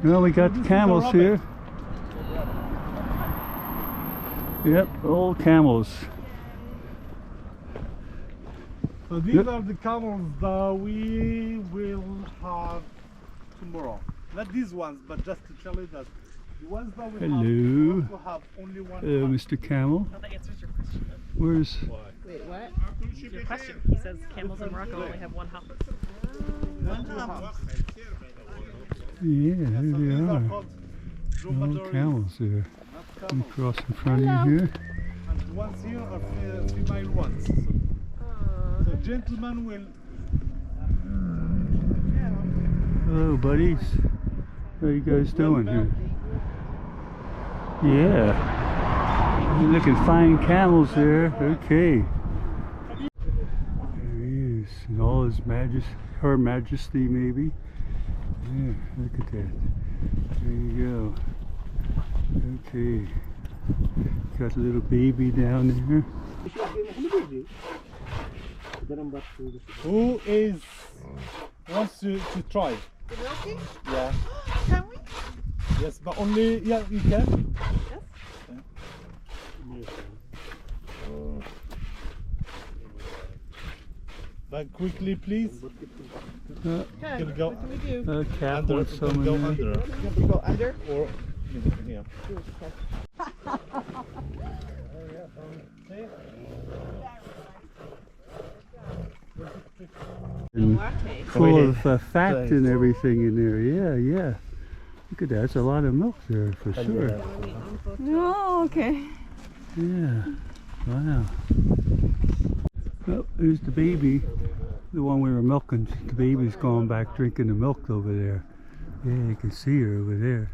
Well, we got the camels here. Yep, old camels. So these are the camels that we will have tomorrow. Not these ones, but just to tell you that the ones that we Hello. have only one. Hello, Mr. Camel. Well, that answers your question. Where's... Wait, what? Your question. He says camels in Morocco only have one hump. Yeah, there they are. Old camels there. Across in front of you here. And the ones here are female ones. So gentlemen will... Hello, buddies. How you guys doing here? Yeah. You're looking fine camels there. Okay. There he is. In all his majesty, her majesty maybe. Yeah, look at that. There you go. Okay. Got a little baby down there. Who wants to try? The milking? Yeah. Can we? Yes, but only, yeah, you can. Yes. But quickly, please. Okay, Can go what do we do? Cat under, wants can some go in there. under. Can we go under? Or, yeah. And Latte. full of fat and everything in there. Yeah, yeah. Look at that. That's a lot of milk there for sure. Oh, okay. Yeah. Wow. Oh, there's the baby. The one we were milking. The baby's going back drinking the milk over there. Yeah, you can see her over there.